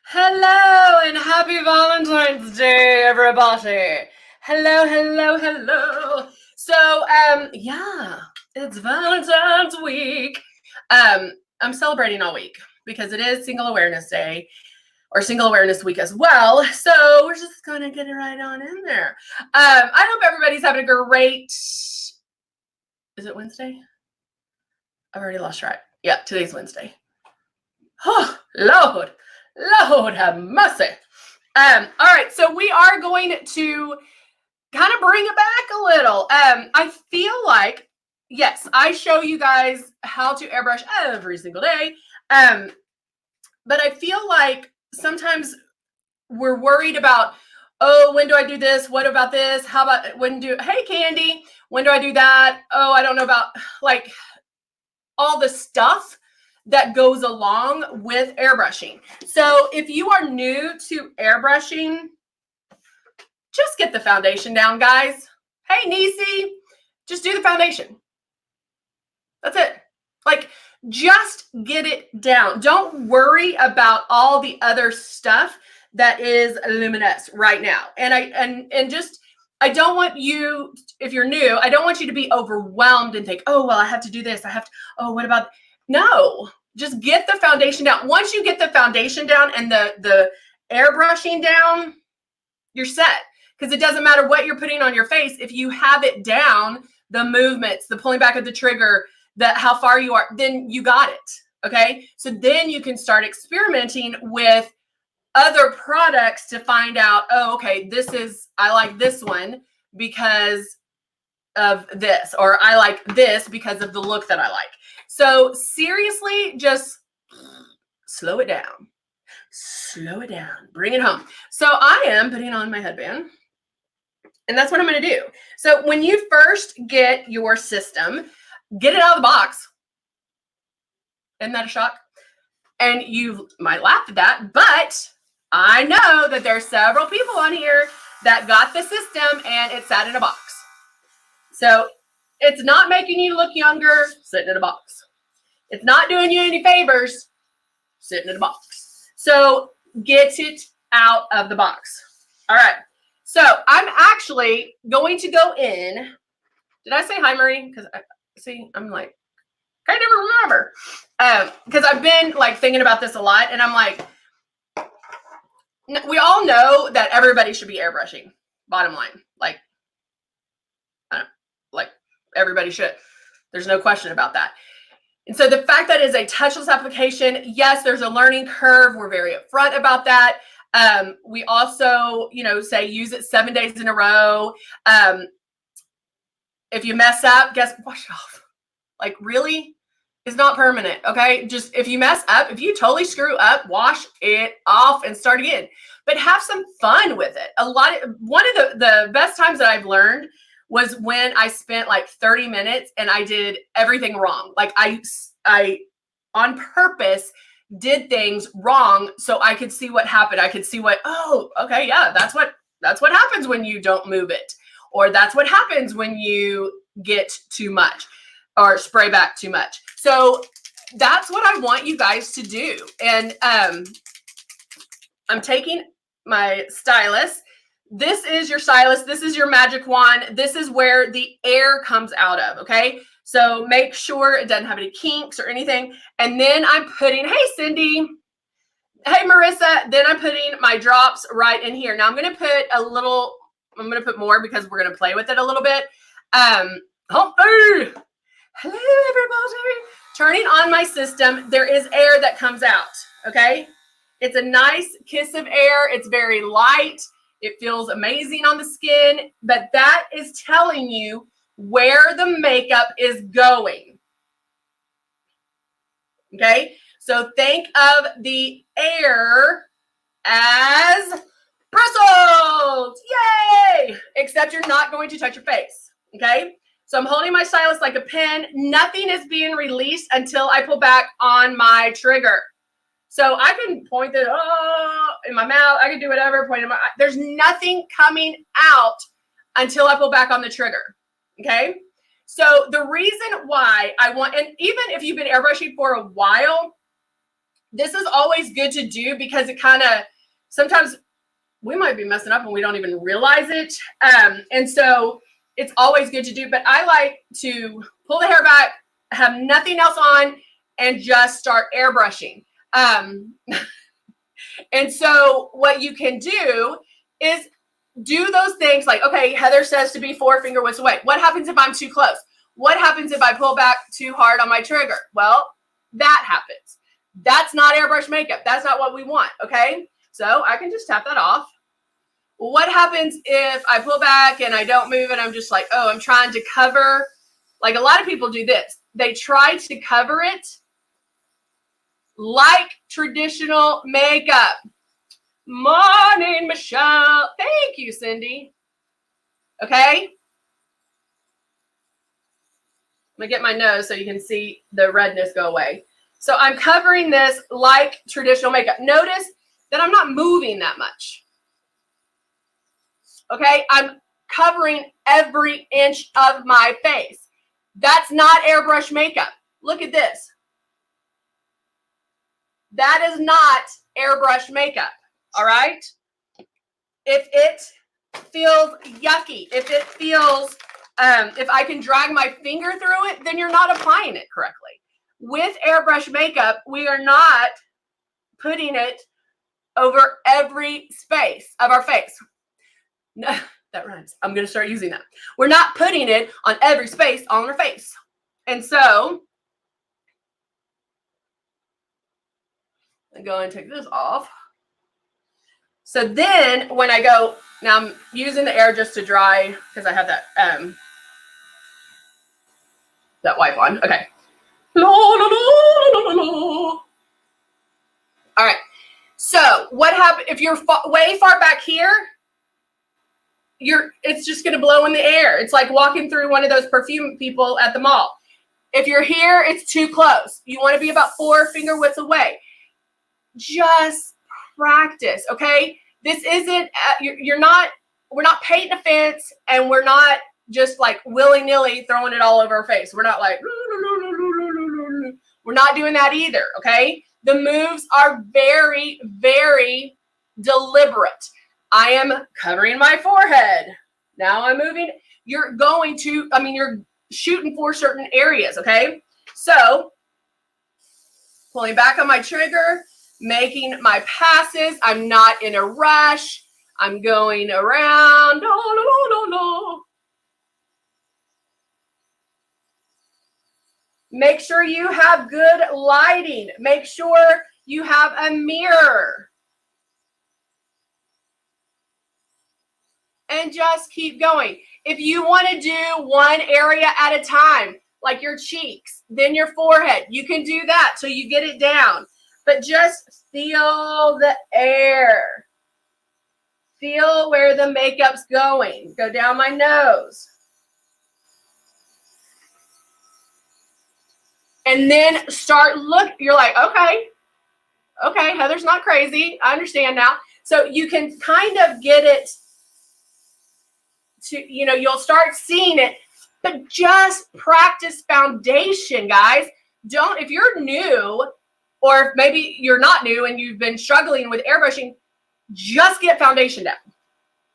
Hello and happy Valentine's Day, everybody. Hello, hello, hello. So, yeah, it's Valentine's week. I'm celebrating all week because it is Single Awareness Day or Single Awareness Week as well. So we're just gonna get it right on in there. I hope everybody's having a great. Is it Wednesday? I've already lost track. Yeah, today's Wednesday. Oh, Lord have mercy. All right, so we are going to kind of bring it back a little. I feel like, yes, I show you guys how to airbrush every single day. But I feel like sometimes we're worried about, oh, when do I do this? What about this? How about hey, Candy, when do I do that? Oh, I don't know about like all the stuff that goes along with airbrushing. So if you are new to airbrushing, just get the foundation down, guys. Hey, Nisi, just do the foundation. That's it. Like, just get it down. Don't worry about all the other stuff that is luminous right now. And I don't want you, if you're new, I don't want you to be overwhelmed and think, oh, well, I have to do this. Oh, what about, no, just get the foundation down. Once you get the foundation down and the airbrushing down, you're set. Because it doesn't matter what you're putting on your face. If you have it down, the movements, the pulling back of the trigger, how far you are, then you got it. Okay. So then you can start experimenting with other products to find out, oh, okay, I like this one because of this, or I like this because of the look that I like. So seriously, just slow it down. Slow it down. Bring it home. So I am putting on my headband. And that's what I'm going to do. So when you first get your system, get it out of the box. Isn't that a shock? And you might laugh at that, but I know that there's several people on here that got the system and it sat in a box. So it's not making you look younger, sitting in a box. It's not doing you any favors, sitting in a box. So get it out of the box. All right. So I'm actually going to go in. Did I say hi, Marie? Because I'm like, I never remember. Because I've been like thinking about this a lot, and I'm like, we all know that everybody should be airbrushing. Bottom line, like everybody should. There's no question about that. And so the fact that it is a touchless application, yes, there's a learning curve. We're very upfront about that. We also, say use it 7 days in a row. If you mess up, wash it off. Like, really? It's not permanent, okay? Just if you mess up, if you totally screw up, wash it off and start again. But have some fun with it. One of the best times that I've learned was when I spent like 30 minutes and I did everything wrong. Like I on purpose did things wrong so I could see what happened. I could see okay, yeah, that's what happens when you don't move it. Or that's what happens when you get too much or spray back too much. So that's what I want you guys to do. And I'm taking my stylus. This is your stylus. This is your magic wand. This is where the air comes out of, okay? So make sure it doesn't have any kinks or anything. And then I'm putting, hey, Cindy. Hey, Marissa. Then I'm putting my drops right in here. Now I'm going to put more because we're going to play with it a little bit. Hello, everybody. Turning on my system, there is air that comes out, okay? It's a nice kiss of air. It's very light. It feels amazing on the skin, but that is telling you where the makeup is going. Okay? So think of the air as bristles. Yay! Except you're not going to touch your face. Okay? So I'm holding my stylus like a pen. Nothing is being released until I pull back on my trigger. So I can point it in my mouth. I can do whatever, point in my eye. There's nothing coming out until I pull back on the trigger. Okay? So the reason why I want, and even if you've been airbrushing for a while, This is always good to do because it kind of, sometimes we might be messing up and we don't even realize it. And so it's always good to do, but I like to pull the hair back, have nothing else on, and just start airbrushing. And so what you can do is do those things like, okay, Heather says to be 4 finger widths away. What happens if I'm too close? What happens if I pull back too hard on my trigger? Well, that happens. That's not airbrush makeup. That's not what we want, okay? So I can just tap that off. What happens if I pull back and I don't move and I'm just like, oh, I'm trying to cover? Like a lot of people do this. They try to cover it like traditional makeup. Morning, Michelle. Thank you, Cindy. Okay. I'm gonna get my nose so you can see the redness go away. So I'm covering this like traditional makeup. Notice that I'm not moving that much. Okay, I'm covering every inch of my face. That's not airbrush makeup. Look at this. That is not airbrush makeup, all right? If it feels yucky, if it feels, if I can drag my finger through it, then you're not applying it correctly. With airbrush makeup, we are not putting it over every space of our face. No, that rhymes. I'm going to start using that. We're not putting it on every space on our face. And so I'm going to take this off. So then when I go, now I'm using the air just to dry because I have that wipe on. Okay. La, la, la, la, la, la. All right. So what happens if you're way far back here? It's just going to blow in the air. It's like walking through one of those perfume people at the mall. If you're here, it's too close. You want to be about 4 finger widths away. Just practice, okay? This isn't, we're not painting a fence, and we're not just like willy-nilly throwing it all over our face. We're not like, we're not doing that either, okay? The moves are very, very deliberate. I am covering my forehead. Now I'm moving. You're shooting for certain areas, okay? So pulling back on my trigger, making my passes. I'm not in a rush. I'm going around. Make sure you have good lighting. Make sure you have a mirror. And just keep going. If you want to do one area at a time, like your cheeks, then your forehead, you can do that so you get it down. But just feel the air. Feel where the makeup's going. Go down my nose. And then start you're like, okay, Heather's not crazy. I understand now. So you can kind of get it to, you'll start seeing it, but just practice foundation, guys. If you're new, or maybe you're not new and you've been struggling with airbrushing, just get foundation down.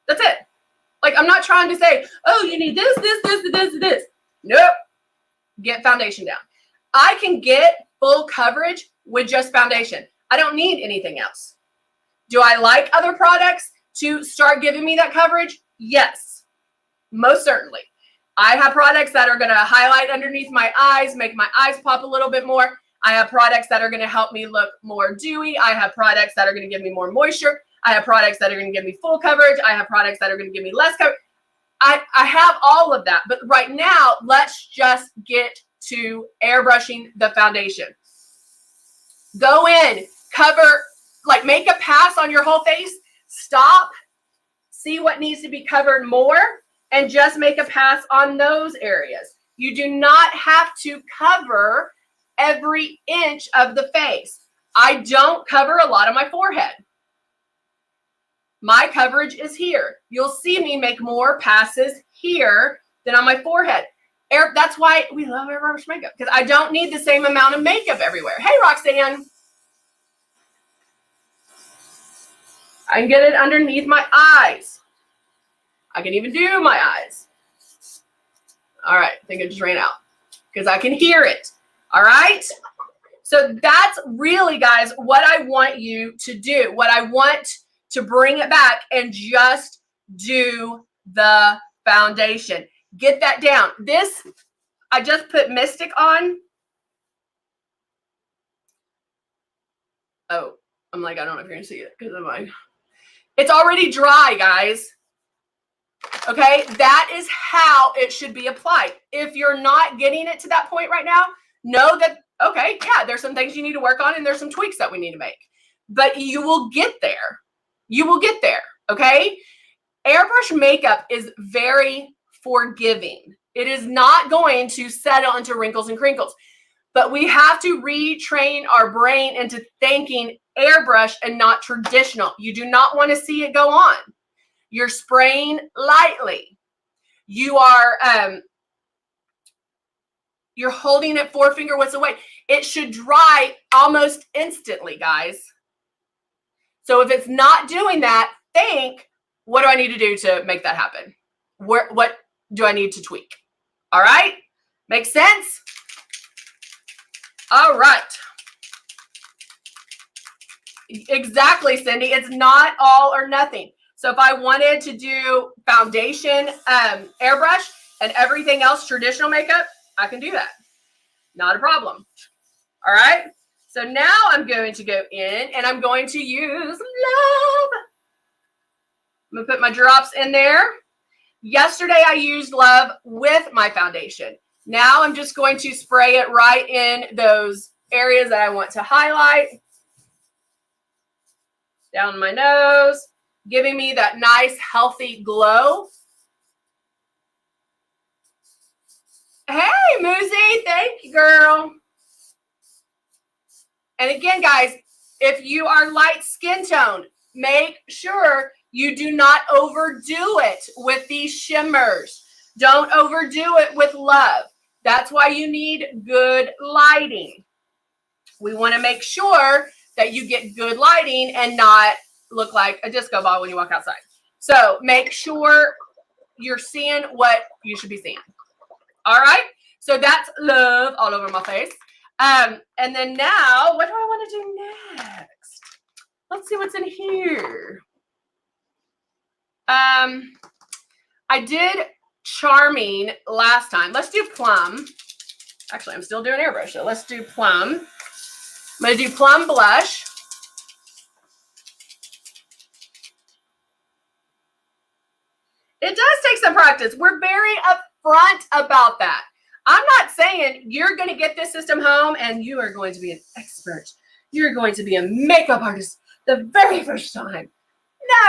That's it. Like, I'm not trying to say, oh, you need this. Nope. Get foundation down. I can get full coverage with just foundation. I don't need anything else. Do I like other products to start giving me that coverage? Yes. Most certainly. I have products that are going to highlight underneath my eyes, make my eyes pop a little bit more. I have products that are going to help me look more dewy. I have products that are going to give me more moisture. I have products that are going to give me full coverage. I have products that are going to give me less coverage. I have all of that. But right now, let's just get to airbrushing the foundation. Go in, cover, like make a pass on your whole face. Stop, see what needs to be covered more, and just make a pass on those areas. You do not have to cover every inch of the face. I don't cover a lot of my forehead. My coverage is here. You'll see me make more passes here than on my forehead. That's why we love airbrush makeup, because I don't need the same amount of makeup everywhere. Hey, Roxanne. I can get it underneath my eyes. I can even do my eyes. All right, I think it just ran out because I can hear it. All right. So that's really, guys, what I want you to do. What I want to bring it back and just do the foundation. Get that down. This, I just put Mystic on. Oh, I'm like, I don't know if you're going to see it because I'm like, it's already dry, guys. Okay, that is how it should be applied. If you're not getting it to that point right now, know that, okay, yeah, there's some things you need to work on and there's some tweaks that we need to make. But you will get there. You will get there, okay? Airbrush makeup is very forgiving. It is not going to settle into wrinkles and crinkles. But we have to retrain our brain into thinking airbrush and not traditional. You do not want to see it go on. You're spraying lightly. You are you're holding it 4 finger widths away. It should dry almost instantly, guys. So if it's not doing that, think, what do I need to do to make that happen? What do I need to tweak? All right? Make sense? All right. Exactly, Cindy. It's not all or nothing. So if I wanted to do foundation, airbrush, and everything else traditional makeup, I can do that. Not a problem. All right. So now I'm going to go in and I'm going to use Love. I'm going to put my drops in there. Yesterday I used Love with my foundation. Now I'm just going to spray it right in those areas that I want to highlight. Down my nose, giving me that nice, healthy glow. Hey, Muzi, thank you, girl. And again, guys, if you are light skin tone, make sure you do not overdo it with these shimmers. Don't overdo it with Love. That's why you need good lighting. We want to make sure that you get good lighting and not look like a disco ball when you walk outside. So make sure you're seeing what you should be seeing. All right. So that's Love all over my face. And then now, what do I want to do next? Let's see what's in here. I did Charming last time. Let's do Plum. Actually, I'm still doing airbrush, so let's do Plum. I'm going to do Plum Blush. It does take some practice. We're very upfront about that. I'm not saying you're going to get this system home and you are going to be an expert. You're going to be a makeup artist the very first time.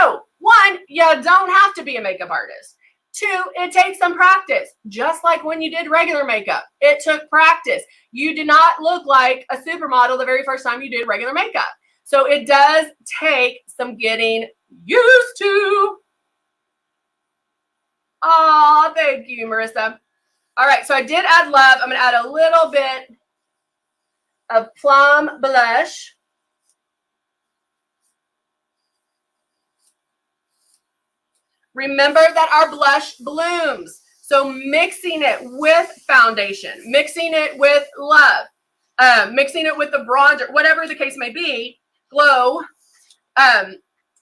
No. One, you don't have to be a makeup artist. Two, it takes some practice. Just like when you did regular makeup, it took practice. You did not look like a supermodel the very first time you did regular makeup. So it does take some getting used to. Oh, thank you, Marissa. All right, so I did add Love. I'm going to add a little bit of Plum Blush. Remember that our blush blooms. So mixing it with foundation, mixing it with Love, mixing it with the bronzer, whatever the case may be, Glow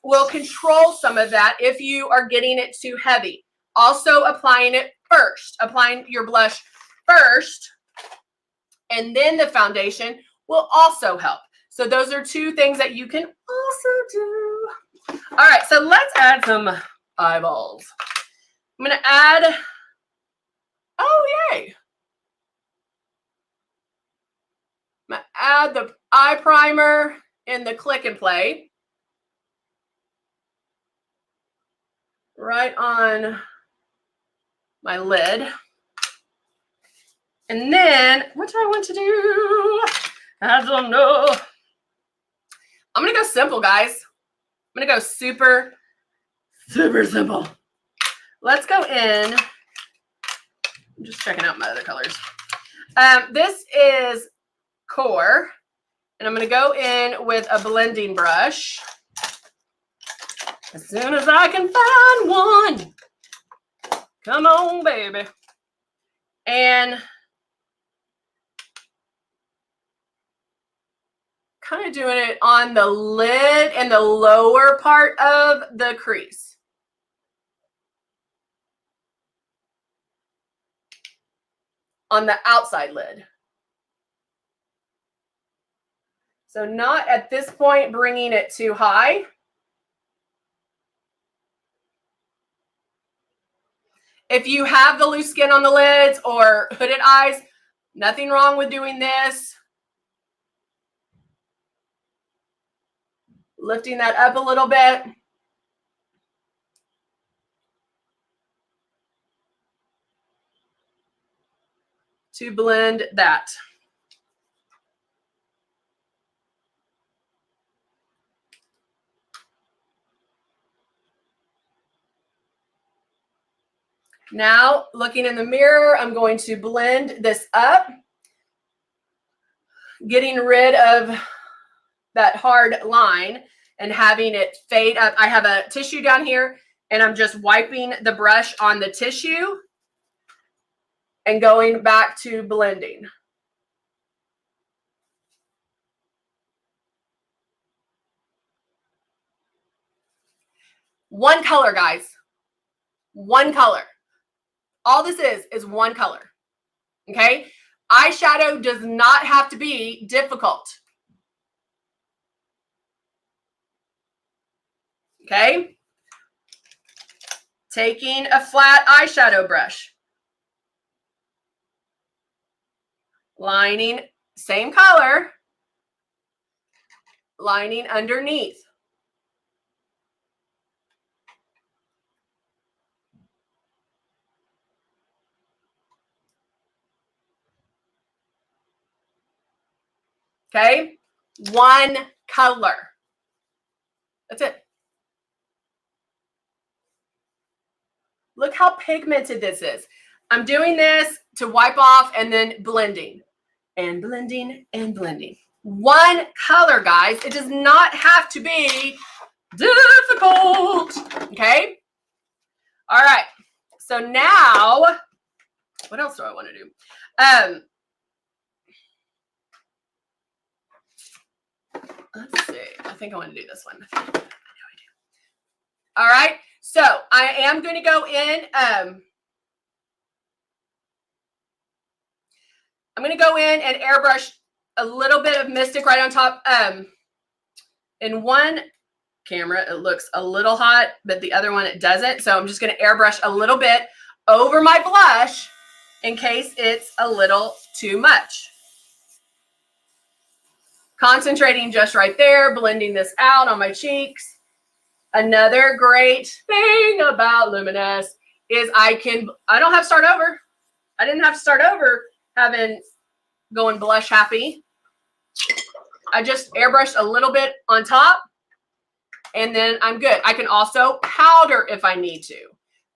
will control some of that if you are getting it too heavy. Also applying it first, applying your blush first, and then the foundation will also help. So those are two things that you can also do. All right, so let's add some eyeballs. I'm going to add, oh, yay. I'm going to add the eye primer in the Click and Play. Right on my lid. And then, what do I want to do? I don't know. I'm going to go simple, guys. I'm going to go super simple. Let's go in. I'm just checking out my other colors. This is Core. And I'm going to go in with a blending brush. As soon as I can find one. Come on, baby. And kind of doing it on the lid and the lower part of the crease. On the outside lid. So not at this point bringing it too high. If you have the loose skin on the lids or hooded eyes, nothing wrong with doing this. Lifting that up a little bit. To blend that. Now, looking in the mirror, I'm going to blend this up, getting rid of that hard line and having it fade up. I have a tissue down here, and I'm just wiping the brush on the tissue and going back to blending. One color, guys. One color. All this is one color. Okay? Eyeshadow does not have to be difficult. Okay? Taking a flat eyeshadow brush. Lining, same color. Lining underneath. Okay? One color. That's it. Look how pigmented this is. I'm doing this to wipe off and then blending and blending and blending. One color, guys. It does not have to be difficult. Okay? All right. So now, what else do I want to do? Let's see. I think I want to do this one. I know I do. All right. So I am going to go in. I'm going to go in and airbrush a little bit of Mystic right on top. In one camera, it looks a little hot, but the other one, it doesn't. So I'm just going to airbrush a little bit over my blush in case it's a little too much. Concentrating just right there, blending this out on my cheeks. Another great thing about Luminous is I don't have to start over. I didn't have to start over going blush happy. I just airbrushed a little bit on top and then I'm good. I can also powder if I need to,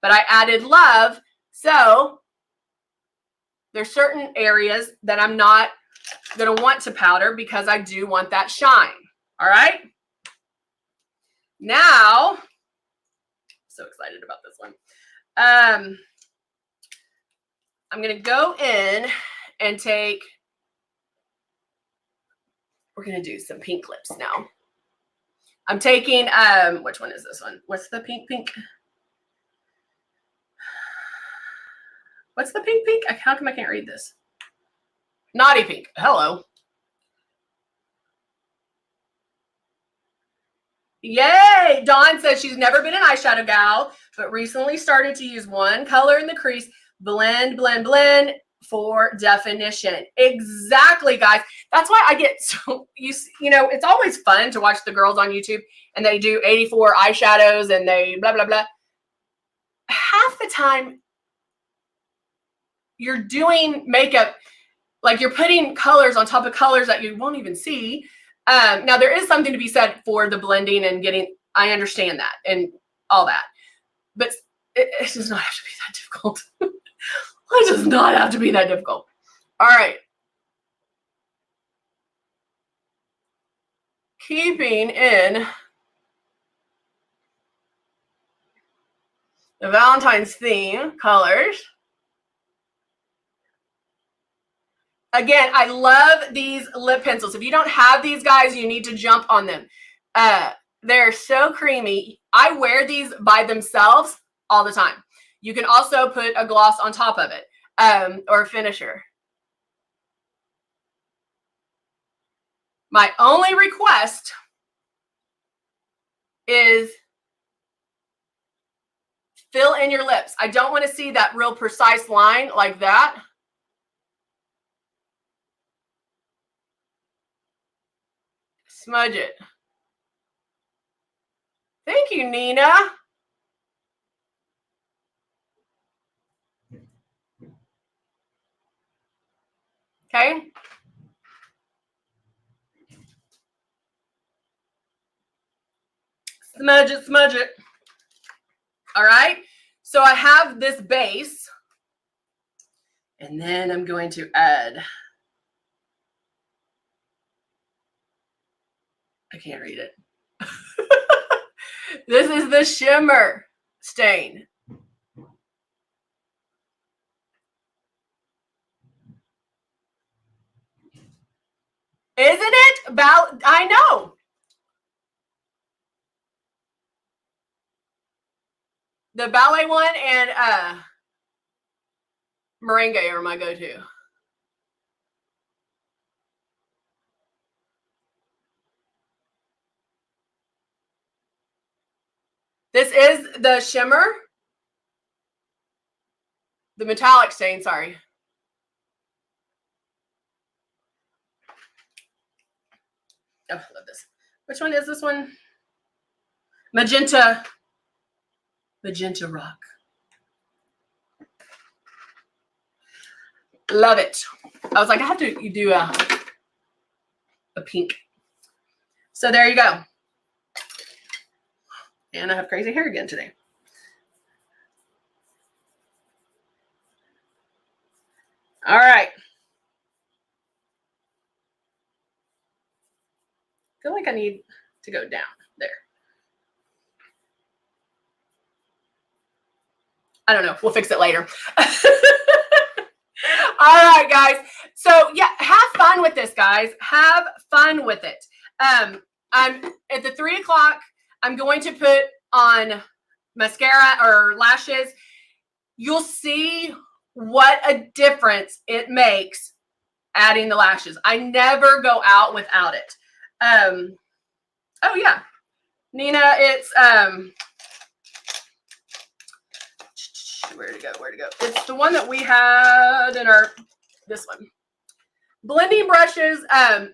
but I added Love. So there's certain areas that I'm not going to want to powder because I do want that shine. All right. Now, so excited about this one. I'm going to go in and we're going to do some pink lips now. I'm taking, which one is this one? What's the pink? What's the pink? How come I can't read this? Naughty Pink. Hello. Yay! Dawn says she's never been an eyeshadow gal, but recently started to use one color in the crease. Blend, blend, blend for definition. Exactly, guys. That's why I get so, it's always fun to watch the girls on YouTube and they do 84 eyeshadows and they blah, blah, blah. Half the time you're doing makeup, like you're putting colors on top of colors that you won't even see. Now there is something to be said for the blending and I understand that and all that, but it does not have to be that difficult. It does not have to be that difficult. All right. Keeping in the Valentine's theme colors. Again, I love these lip pencils. If you don't have these, guys, you need to jump on them. They're so creamy. I wear these by themselves all the time. You can also put a gloss on top of it, or a finisher. My only request is fill in your lips. I don't want to see that real precise line like that. Smudge it. Thank you, Nina. Okay. Smudge it, smudge it. All right. So I have this base. And then I'm going to add, I can't read it. This is the shimmer stain. Isn't it? I know. The ballet one and merengue are my go-to. This is the shimmer. The metallic stain, sorry. Oh, I love this. Which one is this one? Magenta. Magenta Rock. Love it. I was like, I have to do a pink. So there you go. And I have crazy hair again today. All right. I feel like I need to go down there. I don't know. We'll fix it later. All right, guys. So yeah, have fun with this, guys. Have fun with it. I'm at the 3 o'clock. I'm going to put on mascara or lashes. You'll see what a difference it makes adding the lashes. I never go out without it. Oh yeah, Nina, it's where to go? It's the one that we had in this one. Blending brushes,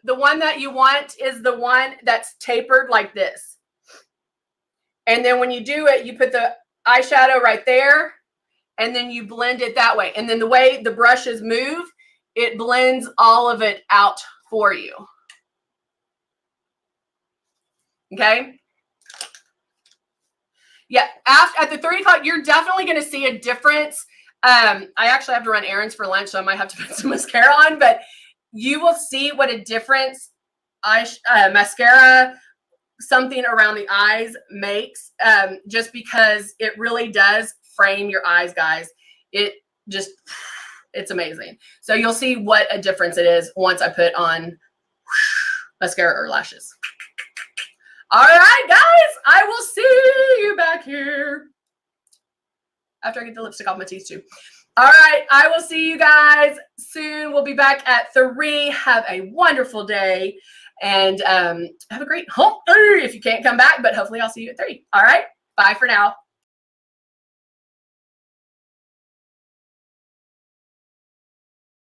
the one that you want is the one that's tapered like this. And then when you do it, you put the eyeshadow right there, and then you blend it that way. And then the way the brushes move, it blends all of it out for you. Okay? Yeah, at the 3 o'clock, you're definitely going to see a difference. I actually have to run errands for lunch, so I might have to put some mascara on, but you will see what a difference mascara, something around the eyes makes, just because it really does frame your eyes, guys. It's amazing. So you'll see what a difference it is once I put on mascara or lashes. All right, guys, I will see you back here after I get the lipstick off my teeth too. All right, I will see you guys soon. We'll be back at 3. Have a wonderful day, and have a great hump day if you can't come back, but hopefully I'll see you at 3. All right, bye for now.